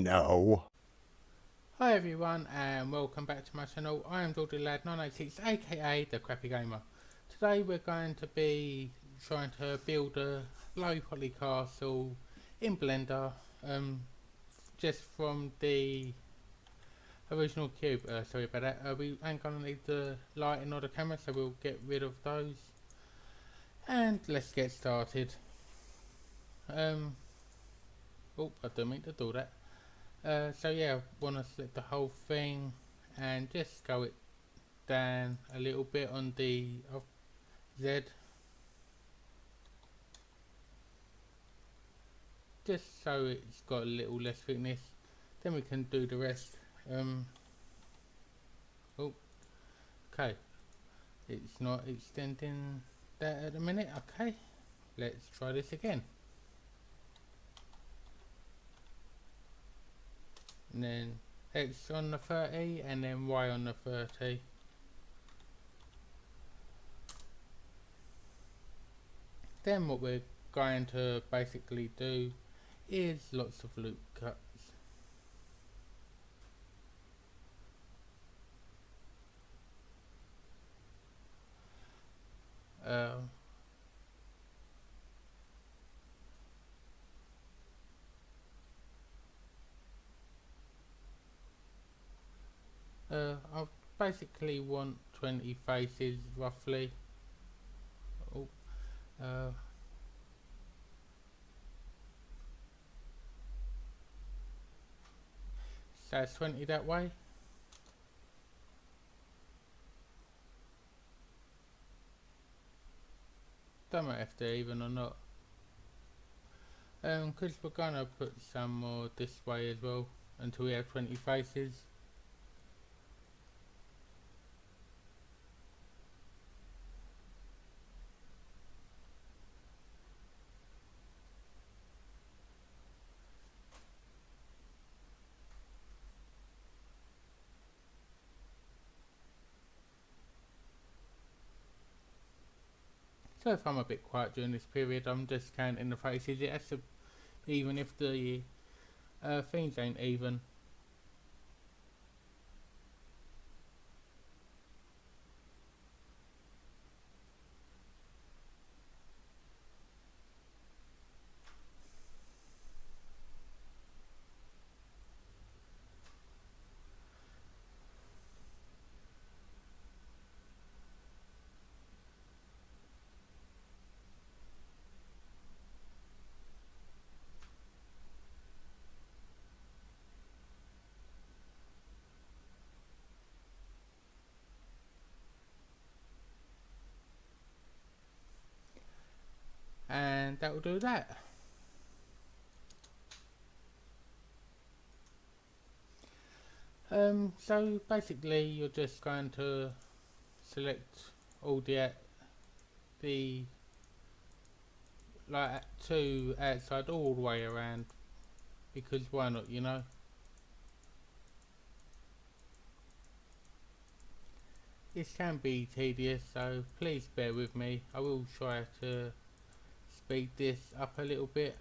No. Hi everyone and welcome back to my channel. I am Lad986 aka The Crappy Gamer. Today we're going to be trying to build a low poly castle in Blender just from the original cube. Sorry about that. We ain't going to need the lighting or the camera, so we'll get rid of those. And let's get started. Oh, I didn't mean to do that. So yeah, want to select the whole thing and just go it down a little bit on the Z, just so it's got a little less thickness. Then we can do the rest. Oh, okay, it's not extending that at the minute. Okay, let's try this again. And then X on the 30 and then Y on the 30. Then what we're going to basically do is lots of loop cuts. I basically want 20 faces roughly. Oh, so it's 20 that way. Don't matter if they're even or not. Because we're gonna put some more this way as well until we have 20 faces. So if I'm a bit quiet during this period, I'm just counting the faces. It has to, even if the things ain't even. And that will do that. So basically you're just going to select all the like two outside all the way around, because why not, you know. This can be tedious, so please bear with me. I will try to speed this up a little bit.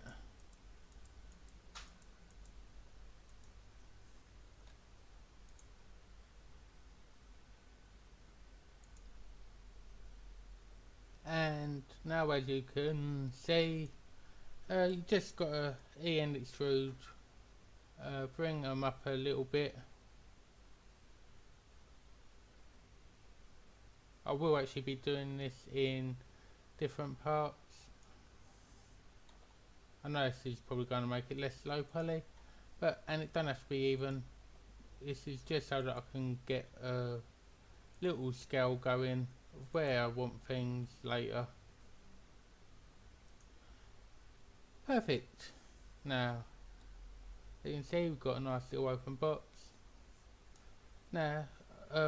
And now, as you can see, you just got to end extrude, bring them up a little bit. I will actually be doing this in different parts. I know this is probably going to make it less low poly, and it don't have to be even. This is just so that I can get a little scale going where I want things later. Perfect. Now, you can see we've got a nice little open box. Now,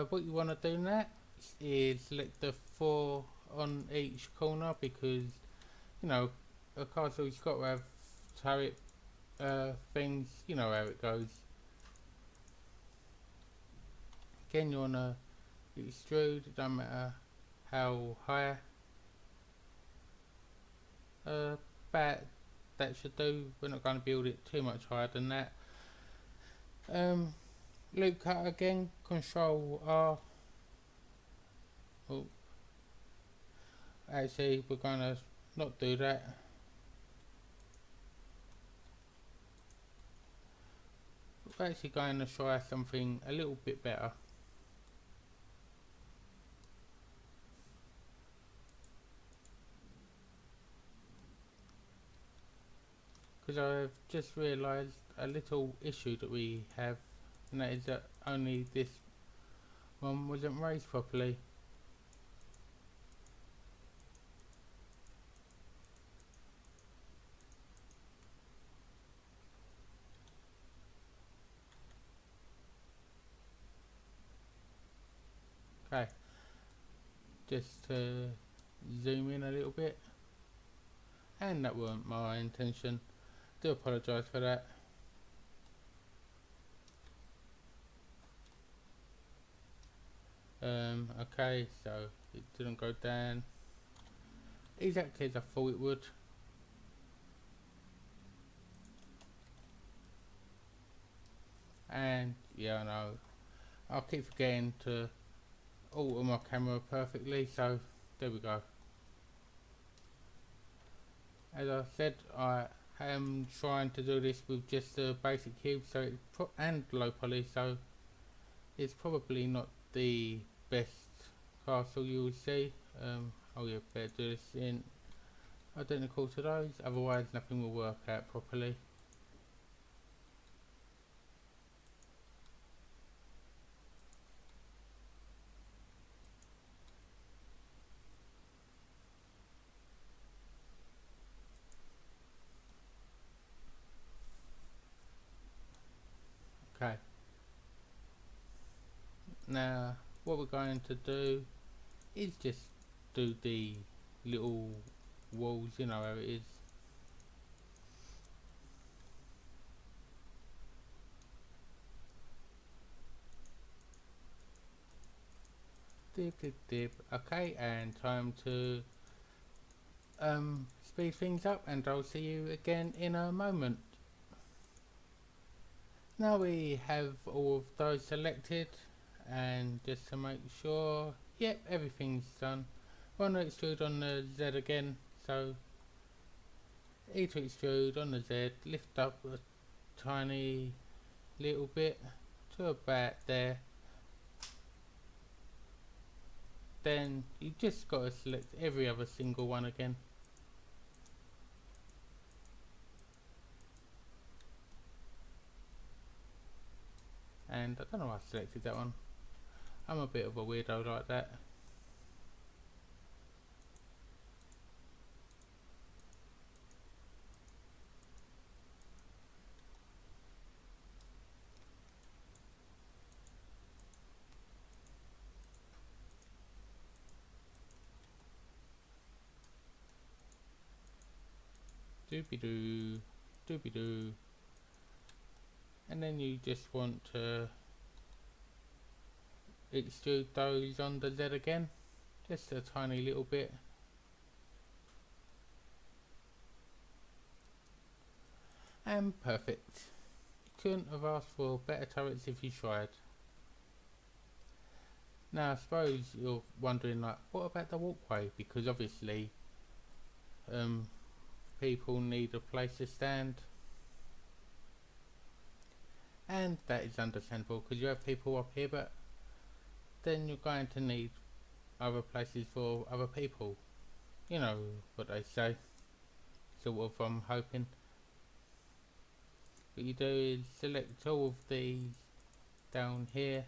what you want to do next is select the 4 on each corner, because you know a castle's got to have turret things, you know how it goes. Again, you want to extrude, it don't matter how high. But that should do. We're not going to build it too much higher than that. Um, loop cut again, Control R. Oh, actually, we're gonna not do that. We're actually going to try something a little bit better. Because I've just realised a little issue that we have, and that is that only this one wasn't raised properly. Okay, just to zoom in a little bit, and that weren't my intention. Do apologise for that. Okay, so it didn't go down exactly as I thought it would. And yeah, I know I'll keep forgetting to alter my camera perfectly, so there we go. As I said, I am trying to do this with just the basic cube, so it's and low poly, so it's probably not the best castle you will see. Oh yeah, better do this in identical to those, otherwise nothing will work out properly. Okay, now what we're going to do is just do the little walls, you know how it is. Dip dip dip. Okay, and time to speed things up, and I'll see you again in a moment. Now we have all of those selected, and just to make sure, yep, everything's done. Want to extrude on the Z again, so E to extrude on the Z, lift up a tiny little bit to about there. Then you just got to select every other single one again. And I don't know why I selected that one. I'm a bit of a weirdo like that. Doobie doo, doobie doo. And then you just want to extrude those on the Z again, just a tiny little bit. And perfect. You couldn't have asked for better turrets if you tried. Now I suppose you're wondering, like, what about the walkway? Because obviously people need a place to stand, and that is understandable because you have people up here, but then you're going to need other places for other people. You know what they say, sort of. I'm hoping. What you do is select all of these down here,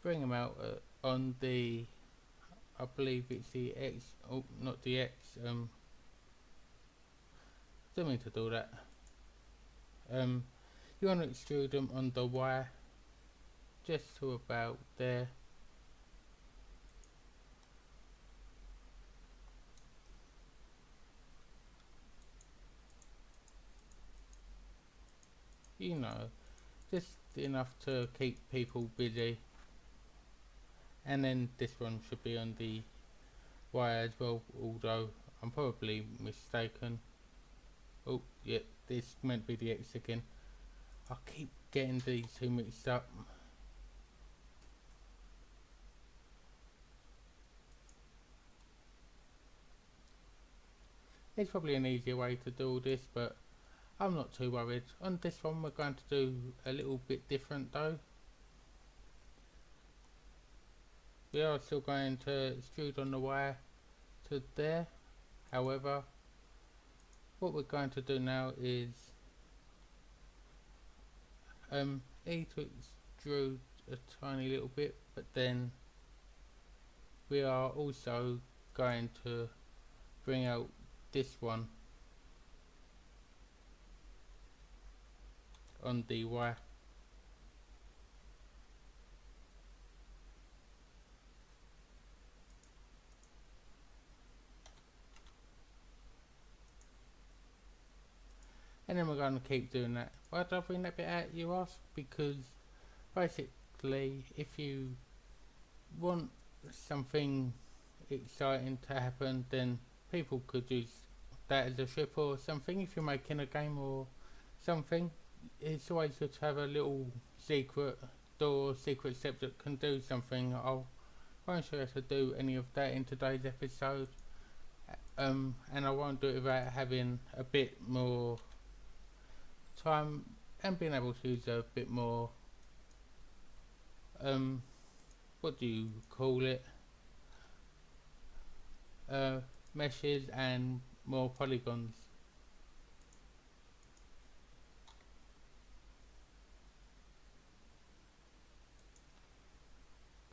bring them out on the, I believe it's the X, oh not the X, don't mean to do that. You want to extrude them on the Y, just to about there. You know, just enough to keep people busy. And then this one should be on the Y as well, although I'm probably mistaken. Oh, yeah, this meant to be the X again. I keep getting these two mixed up. There's probably an easier way to do all this, but I'm not too worried. On this one we're going to do a little bit different though. We are still going to extrude on the wire to there. However, what we're going to do now is E to extrude a tiny little bit, but then we are also going to bring out this one on the wire. And then we're going to keep doing that. Why did I bring that bit out, you ask? Because basically if you want something exciting to happen, then people could use that as a strip or something. If you're making a game or something, it's always good to have a little secret door, secret step that can do something. I won't show you how to do any of that in today's episode, and I won't do it without having a bit more time and being able to use a bit more what do you call it, meshes and more polygons.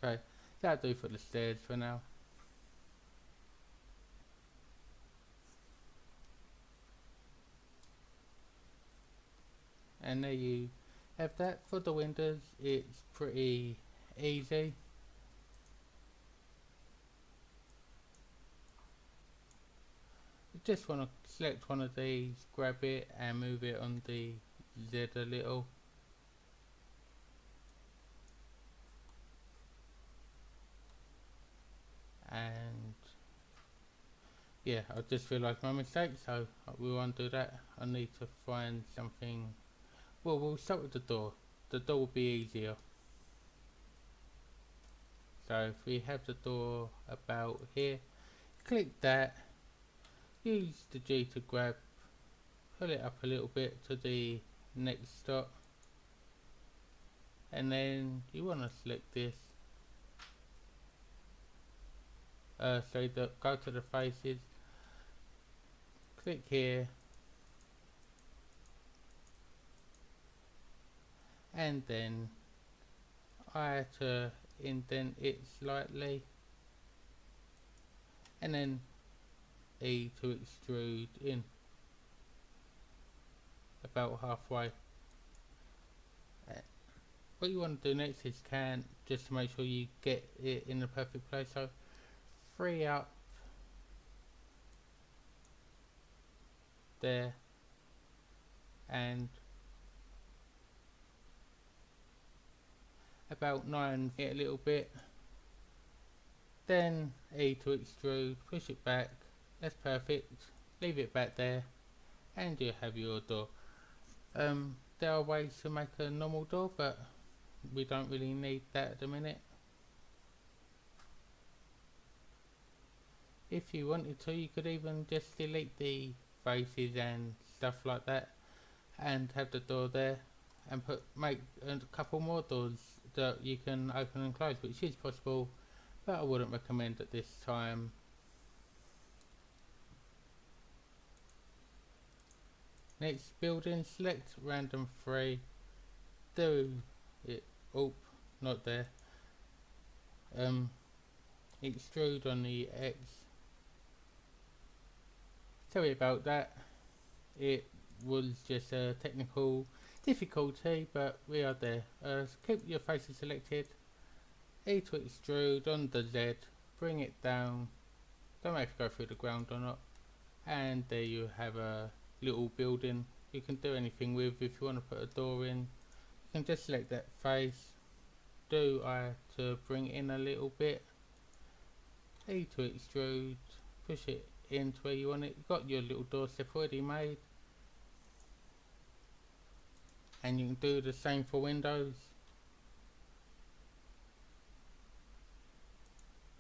Okay, that'll do for the stairs for now. And there you have that. For the windows it's pretty easy. You just want to select one of these, grab it and move it on the Z a little. And yeah, I just realised my mistake, so we won't do that. I need to find something. Well, we'll start with the door. The door will be easier. So if we have the door about here, click that, use the G to grab, pull it up a little bit to the next stop, and then you want to select this. So go to the faces, click here, and then I had to indent it slightly, and then E to extrude in about halfway. What you want to do next is can, just to make sure you get it in the perfect place. So free up there and about 9 it a little bit, then E to extrude, push it back, that's perfect, leave it back there and you have your door. There are ways to make a normal door, but we don't really need that at the minute. If you wanted to, you could even just delete the faces and stuff like that and have the door there and make a couple more doors that you can open and close, which is possible, but I wouldn't recommend at this time. Next building, select random 3, do it, oh, not there, extrude on the X. Sorry about that, it was just a technical difficulty, but we are there. Keep your faces selected, E to extrude on the Z, bring it down, don't know if you go through the ground or not, and there you have a little building you can do anything with. If you want to put a door in, you can just select that face, do I to bring in a little bit, E to extrude, push it into where you want it. You've got your little doorstep already made, and you can do the same for windows.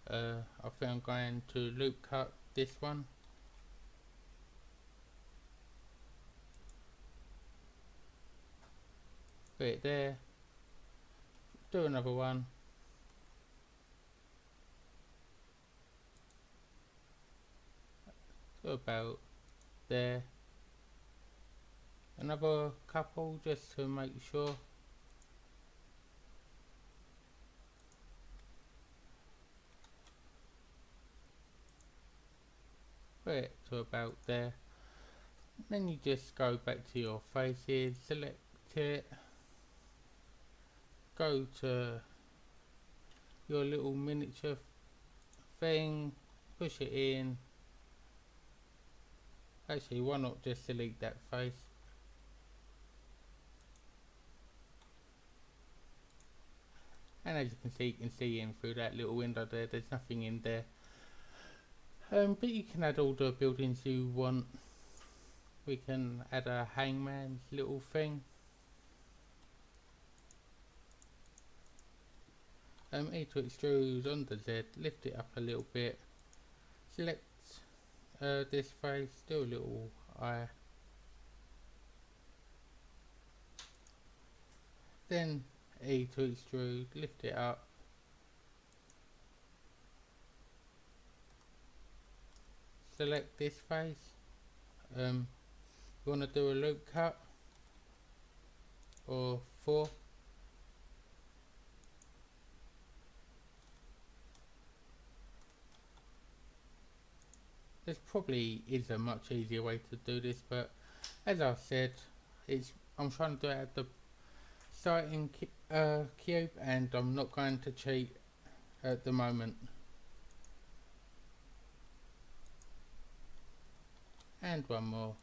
I think I'm going to loop cut this one. Put it there. Do another one. Do about there. Another couple just to make sure. Put it to about there. Then you just go back to your faces, select it, go to your little miniature thing, push it in. Actually, why not just delete that face? And as you can see in through that little window there, there's nothing in there. But you can add all the buildings you want. We can add a hangman's little thing. E to extrude on the Z, lift it up a little bit, select this face, do a little eye, then E to extrude, lift it up, select this face. You want to do a loop cut or 4. This probably is a much easier way to do this, but as I said, I'm trying to do it at the starting cube, and I'm not going to cheat at the moment. And one more,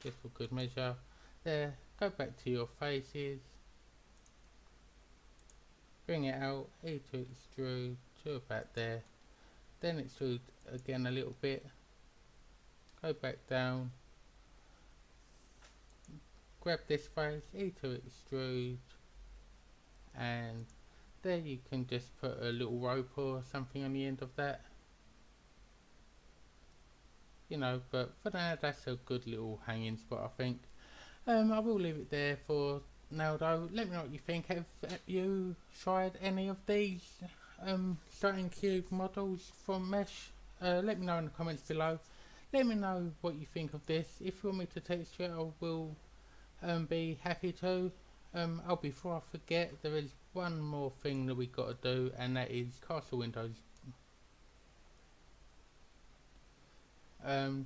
just for good measure. There, go back to your faces, bring it out, E to extrude to about there, then extrude again a little bit, go back down, grab this face, E to extrude, and there you can just put a little rope or something on the end of that. You know, but for now that's a good little hanging spot, I think. I will leave it there for now though. Let me know what you think. Have you tried any of these starting cube models from Mesh? Let me know in the comments below. Let me know what you think of this. If you want me to texture it, I will be happy to. Oh, before I forget, there is one more thing that we got to do, and that is castle windows.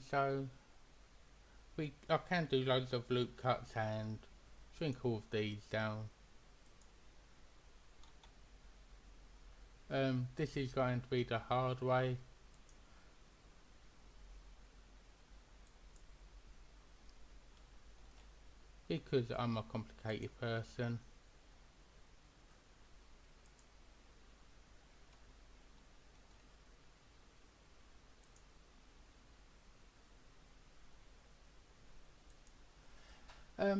So I can do loads of loop cuts and shrink all of these down. This is going to be the hard way. Because I'm a complicated person.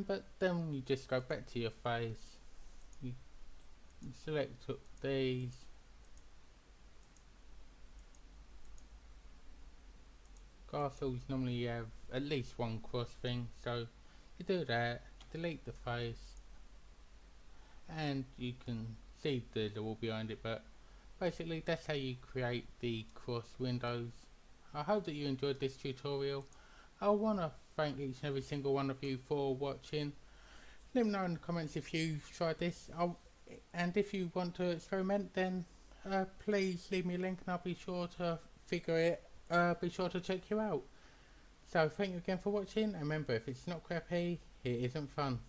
But then you just go back to your face, you select these, castles normally have at least one cross thing, so you do that, delete the face, and you can see there's a wall behind it, but basically that's how you create the cross windows. I hope that you enjoyed this tutorial. I want to thank each and every single one of you for watching. Let me know in the comments if you've tried this, and if you want to experiment, then please leave me a link and I'll be sure to figure it, be sure to check you out. So thank you again for watching, and remember, if it's not crappy, it isn't fun.